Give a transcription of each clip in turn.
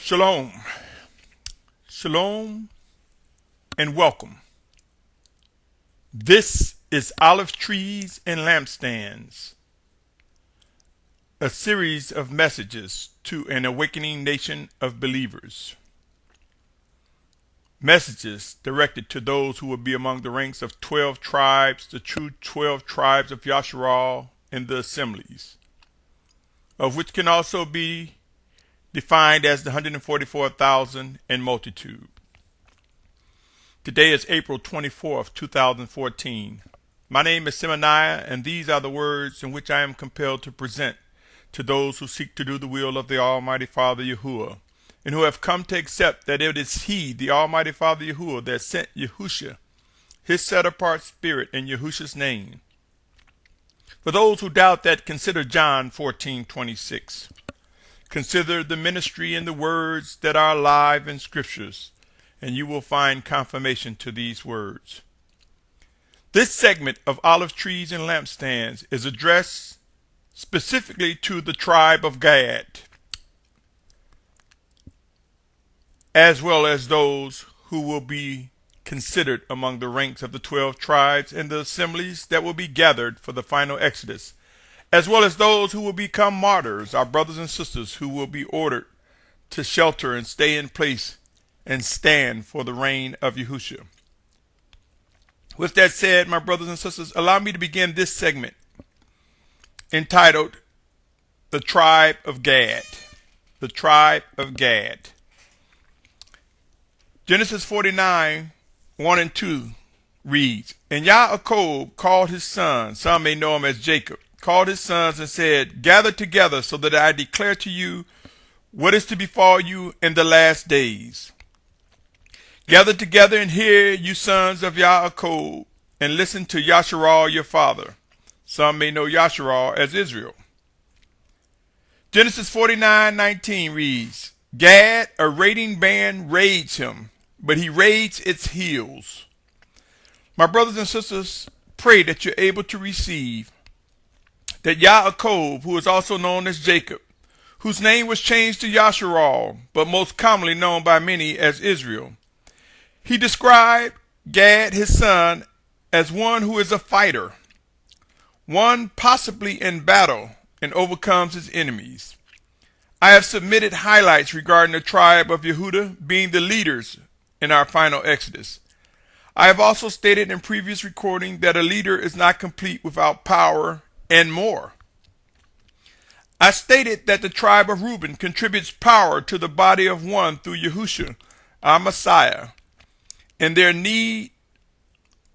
Shalom, shalom, and welcome. This is Olive Trees and Lampstands, a series of messages to an awakening nation of believers. Messages directed to those who will be among the ranks of 12 tribes, the true 12 tribes of Yashar'al in the assemblies, of which can also be defined as the 144,000 in multitude. Today is April 24th, 2014. My name is Symmanayah, and these are the words in which I am compelled to present to those who seek to do the will of the Almighty Father Yahudah, and who have come to accept that it is He, the Almighty Father Yahudah, that sent Yahusha, His set-apart Spirit, in Yahusha's name. For those who doubt that, consider John 14:26. Consider the ministry and the words that are alive in Scriptures, and you will find confirmation to these words. This segment of Olive Trees and Lampstands is addressed specifically to the Tribe of Gad, as well as those who will be considered among the ranks of the 12 tribes and the assemblies that will be gathered for the final Exodus, as well as those who will become martyrs, our brothers and sisters who will be ordered to shelter and stay in place and stand for the reign of Yahusha. With that said, my brothers and sisters, allow me to begin this segment entitled The Tribe of Gad. The Tribe of Gad. Genesis 49, 1 and 2 reads, And Yaakov called his sons, some may know him as Jacob, called his sons and said, Gather together so that I declare to you what is to befall you in the last days. Gather together and hear, you sons of Yaakov, and listen to Yashar'al your father. Some may know Yashar'al as Israel. Genesis 49:19 reads, Gad, a raiding band, raids him, but he raids its heels. My brothers and sisters, pray that you're able to receive that Yaakov, who is also known as Jacob, whose name was changed to Yashar'al, but most commonly known by many as Israel, he described Gad, his son, as one who is a fighter, one possibly in battle and overcomes his enemies. I have submitted highlights regarding the tribe of Yahudah being the leaders in our final Exodus. I have also stated in previous recording that a leader is not complete without power and more. I stated that the tribe of Reuben contributes power to the body of one through Yahusha, our Messiah, and their need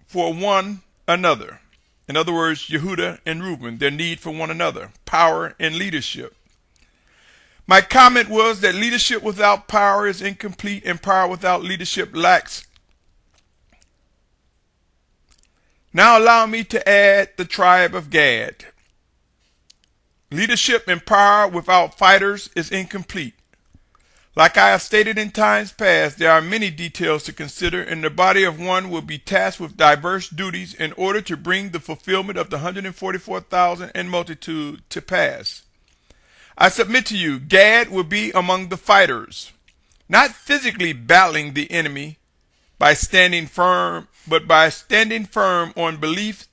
for one another. In other words, Yahudah and Reuben, their need for one another, power and leadership. My comment was that leadership without power is incomplete and power without leadership lacks. Now allow me to add the tribe of Gad. Leadership and power without fighters is incomplete. Like I have stated in times past, there are many details to consider, and the body of one will be tasked with diverse duties in order to bring the fulfillment of the 144,000 in multitude to pass. I submit to you, Gad will be among the fighters, not physically battling the enemy by standing firm, but by standing firm on belief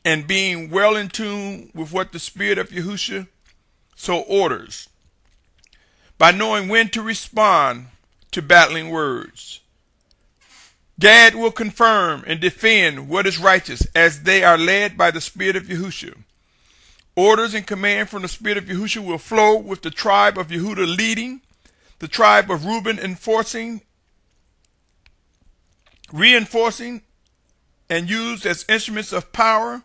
and being well in tune with what the Spirit of Yahusha so orders, by knowing when to respond to battling words. Gad will confirm and defend what is righteous as they are led by the Spirit of Yahusha. Orders and command from the Spirit of Yahusha will flow with the tribe of Yahudah leading, the tribe of Reuben enforcing, reinforcing, and used as instruments of power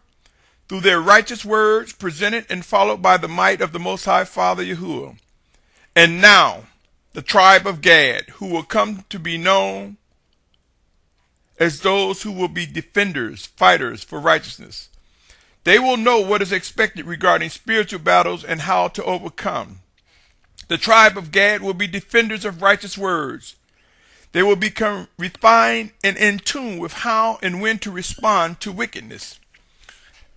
through their righteous words presented and followed by the might of the Most High Father Yahudah. And now, the tribe of Gad, who will come to be known as those who will be defenders, fighters for righteousness. They will know what is expected regarding spiritual battles and how to overcome. The tribe of Gad will be defenders of righteous words. They will become refined and in tune with how and when to respond to wickedness.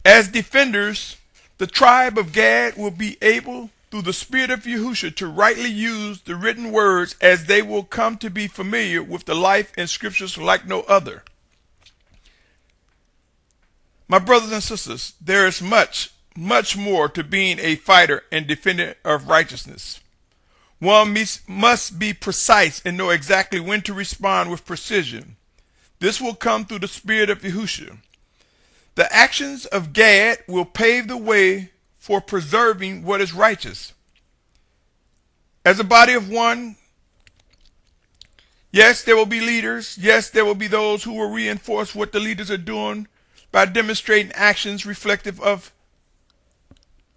As defenders, the tribe of Gad will be able through the Spirit of Yahusha to rightly use the written words, as they will come to be familiar with the life and scriptures like no other. My brothers and sisters, there is much, much more to being a fighter and defender of righteousness. One must be precise and know exactly when to respond with precision. This will come through the Spirit of Yahusha. The actions of Gad will pave the way for preserving what is righteous. As a body of one, yes, there will be leaders. Yes, there will be those who will reinforce what the leaders are doing by demonstrating actions reflective of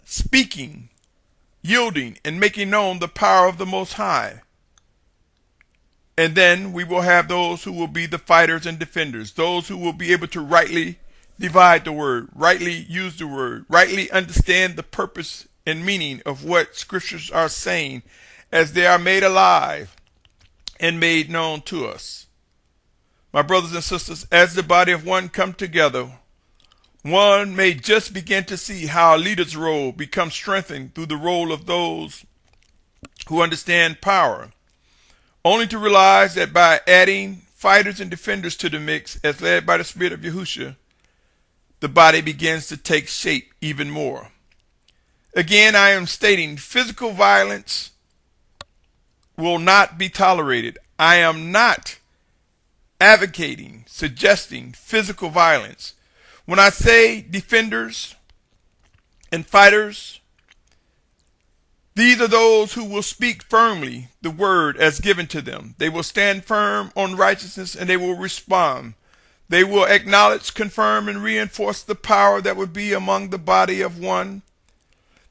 speaking, yielding, and making known the power of the Most High. And then we will have those who will be the fighters and defenders, those who will be able to rightly divide the word, rightly use the word, rightly understand the purpose and meaning of what scriptures are saying as they are made alive and made known to us. My brothers and sisters, as the body of one come together, one may just begin to see how a leader's role becomes strengthened through the role of those who understand power, only to realize that by adding fighters and defenders to the mix as led by the Spirit of Yahusha, the body begins to take shape even more. Again, I am stating physical violence will not be tolerated. I am not advocating, suggesting physical violence. When I say defenders and fighters, these are those who will speak firmly the word as given to them. They will stand firm on righteousness and they will respond. They will acknowledge, confirm, and reinforce the power that would be among the body of one.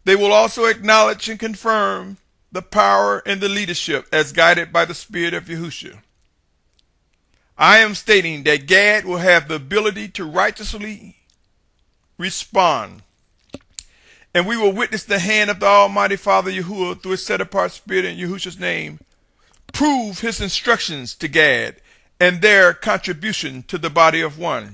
They will also acknowledge and confirm the power and the leadership as guided by the Spirit of Yahusha. I am stating that Gad will have the ability to righteously respond, and we will witness the hand of the Almighty Father Yahudah through his set-apart Spirit in Yahusha's name, prove his instructions to Gad and their contribution to the body of one.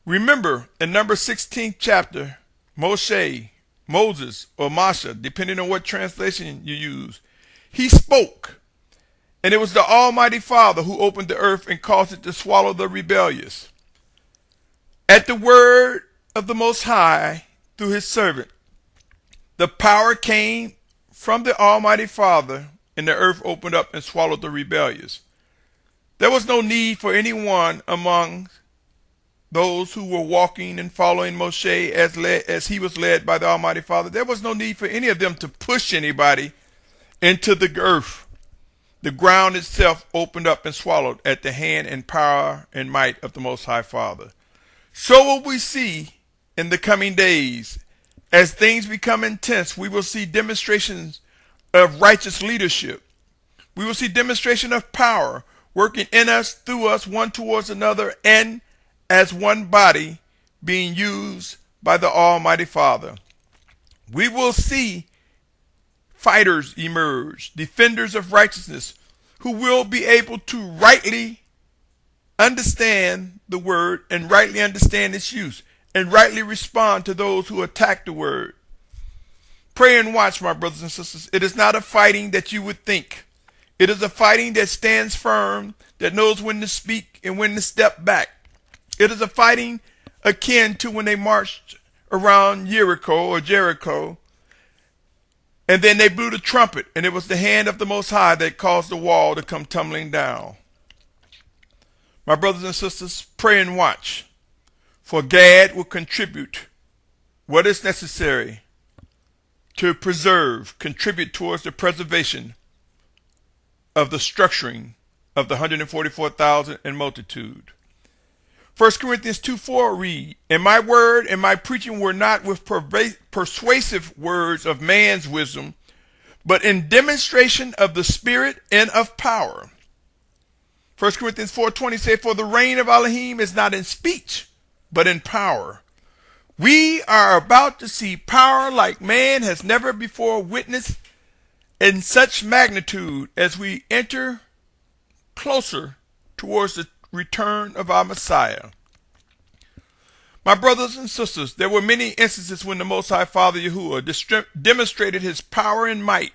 Remember, in Numbers 16th chapter, Moses, or Masha, depending on what translation you use, he spoke, and it was the Almighty Father who opened the earth and caused it to swallow the rebellious. At the word of the Most High through his servant, the power came from the Almighty Father, and the earth opened up and swallowed the rebellious. There was no need for anyone among those who were walking and following Moshe as he was led by the Almighty Father. There was no need for any of them to push anybody into the earth. The ground itself opened up and swallowed at the hand and power and might of the Most High Father. So will we see in the coming days. As things become intense, we will see demonstrations of righteous leadership. We will see demonstration of power working in us, through us, one towards another, and as one body being used by the Almighty Father. We will see fighters emerge, defenders of righteousness, who will be able to rightly understand the word and rightly understand its use and rightly respond to those who attack the word. Pray and watch, my brothers and sisters. It is not a fighting that you would think. It is a fighting that stands firm, that knows when to speak and when to step back. It is a fighting akin to when they marched around Jericho, and then they blew the trumpet, and it was the hand of the Most High that caused the wall to come tumbling down. My brothers and sisters, pray and watch, for Gad will contribute what is necessary to contribute towards the preservation of the structuring of the 144,000 and multitude. 1 Corinthians 2:4 read, "And my word and my preaching were not with persuasive words of man's wisdom, but in demonstration of the Spirit and of power." 1 Corinthians 4:20 says, "For the reign of Elohim is not in speech, but in power." We are about to see power like man has never before witnessed in such magnitude as we enter closer towards the return of our Messiah. My brothers and sisters, there were many instances when the Most High Father Yahudah demonstrated his power and might,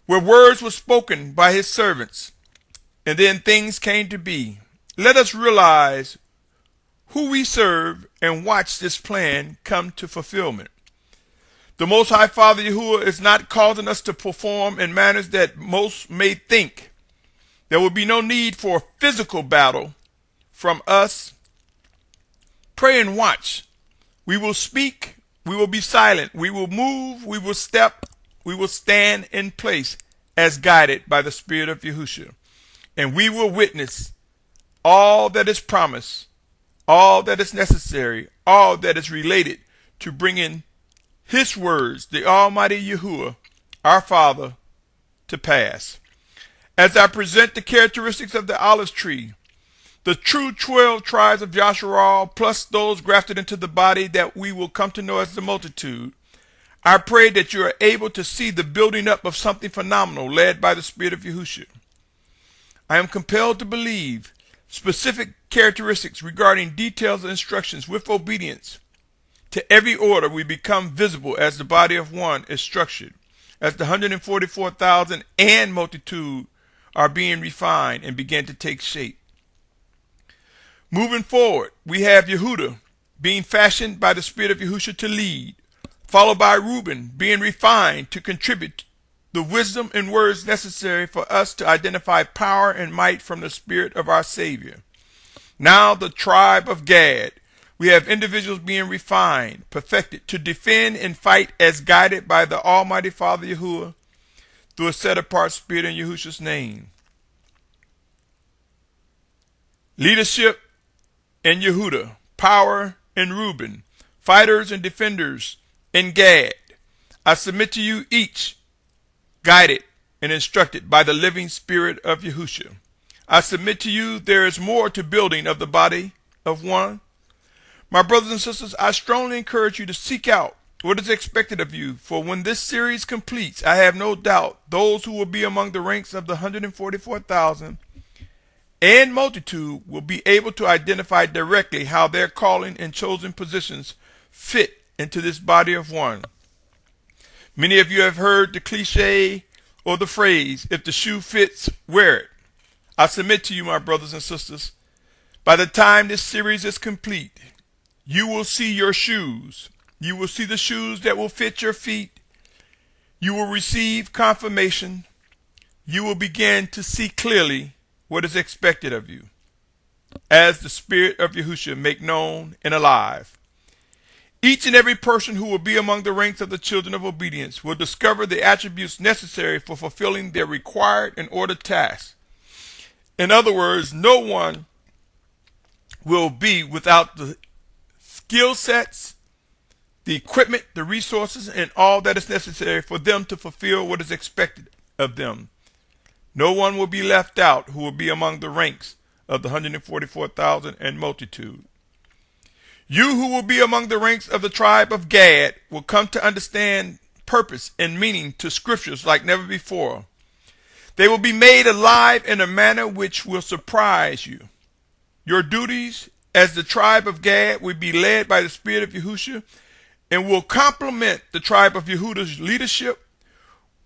where words were spoken by his servants, and then things came to be. Let us realize who we serve and watch this plan come to fulfillment. The Most High Father Yahudah is not causing us to perform in manners that most may think. There will be no need for a physical battle from us. Pray and watch. We will speak. We will be silent. We will move. We will step. We will stand in place as guided by the Spirit of Yahusha. And we will witness all that is promised, all that is necessary, all that is related to bringing his words, the Almighty Yahudah, our Father, to pass. As I present the characteristics of the olive tree, the true 12 tribes of Yashar'al, plus those grafted into the body that we will come to know as the multitude, I pray that you are able to see the building up of something phenomenal led by the Spirit of Yahusha. I am compelled to believe specific characteristics regarding details and instructions with obedience to every order we become visible as the body of one is structured, as the 144,000 and multitude are being refined and begin to take shape. Moving forward, we have Yahudah being fashioned by the Spirit of Yahusha to lead, followed by Reuben being refined to contribute the wisdom and words necessary for us to identify power and might from the Spirit of our Savior. Now the tribe of Gad, we have individuals being refined, perfected, to defend and fight as guided by the Almighty Father Yahudah through a set-apart Spirit in Yahusha's name. Leadership in Yahudah, power in Reuben, fighters and defenders in Gad. I submit to you each, guided and instructed by the living Spirit of Yahusha. I submit to you there is more to building of the body of one. My brothers and sisters, I strongly encourage you to seek out what is expected of you, for when this series completes, I have no doubt those who will be among the ranks of the 144,000 and multitude will be able to identify directly how their calling and chosen positions fit into this body of one. Many of you have heard the cliche or the phrase, if the shoe fits, wear it. I submit to you, my brothers and sisters, by the time this series is complete, you will see your shoes. You will see the shoes that will fit your feet. You will receive confirmation. You will begin to see clearly what is expected of you, as the Spirit of Yahusha make known and alive. Each and every person who will be among the ranks of the children of obedience will discover the attributes necessary for fulfilling their required and ordered tasks. In other words, no one will be without the skill sets, the equipment, the resources, and all that is necessary for them to fulfill what is expected of them. No one will be left out who will be among the ranks of the 144,000 and multitude. You who will be among the ranks of the tribe of Gad will come to understand purpose and meaning to scriptures like never before. They will be made alive in a manner which will surprise you. Your duties as the tribe of Gad will be led by the Spirit of Yahusha and will complement the tribe of Yahudah's leadership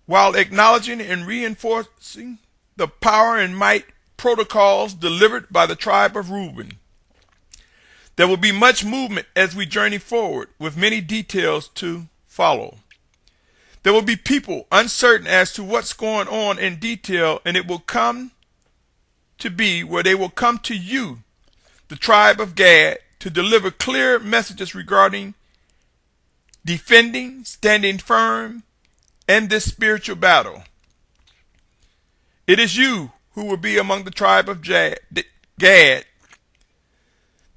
while acknowledging and reinforcing the power and might protocols delivered by the tribe of Reuben. There will be much movement as we journey forward with many details to follow. There will be people uncertain as to what's going on in detail, and it will come to be where they will come to you, the tribe of Gad, to deliver clear messages regarding defending, standing firm, and this spiritual battle. It is you who will be among the tribe of Gad that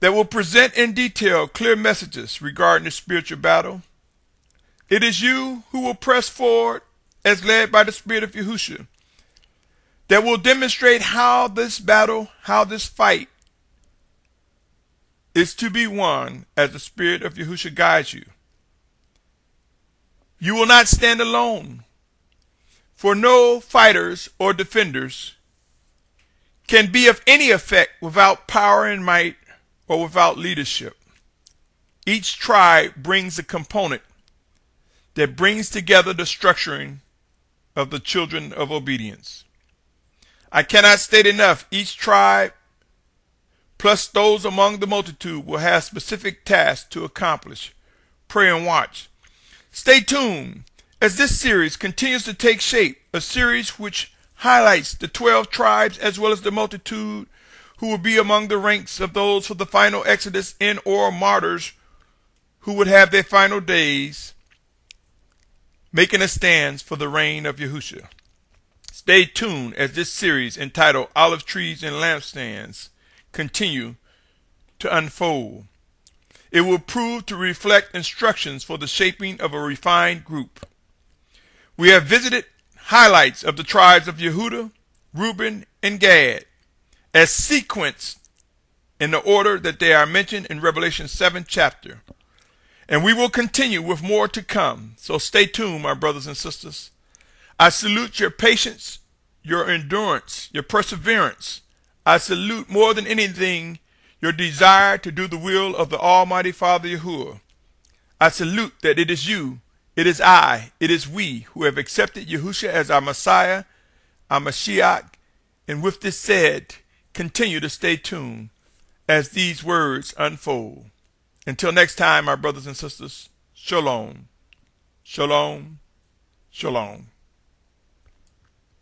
will present in detail clear messages regarding the spiritual battle. It is you who will press forward as led by the Spirit of Yahusha that will demonstrate how this battle, how this fight is to be won as the Spirit of Yahusha guides you. You will not stand alone, for no fighters or defenders can be of any effect without power and might or without leadership. Each tribe brings a component that brings together the structuring of the children of obedience. I cannot state enough, each tribe plus those among the multitude will have specific tasks to accomplish. Pray and watch. Stay tuned as this series continues to take shape, a series which highlights the 12 tribes as well as the multitude who will be among the ranks of those for the final exodus and or martyrs who would have their final days making a stand for the reign of Yahusha. Stay tuned as this series entitled Olive Trees and Lampstands continue to unfold. It will prove to reflect instructions for the shaping of a refined group. We have visited highlights of the tribes of Yahudah, Reuben, and Gad as sequenced in the order that they are mentioned in Revelation 7 chapter. And we will continue with more to come. So stay tuned, my brothers and sisters. I salute your patience, your endurance, your perseverance. I salute more than anything your desire to do the will of the Almighty Father Yahuwah. I salute that it is you, it is I, it is we who have accepted Yahusha as our Messiah, our Mashiach, and with this said, continue to stay tuned as these words unfold. Until next time, my brothers and sisters, shalom, shalom, shalom.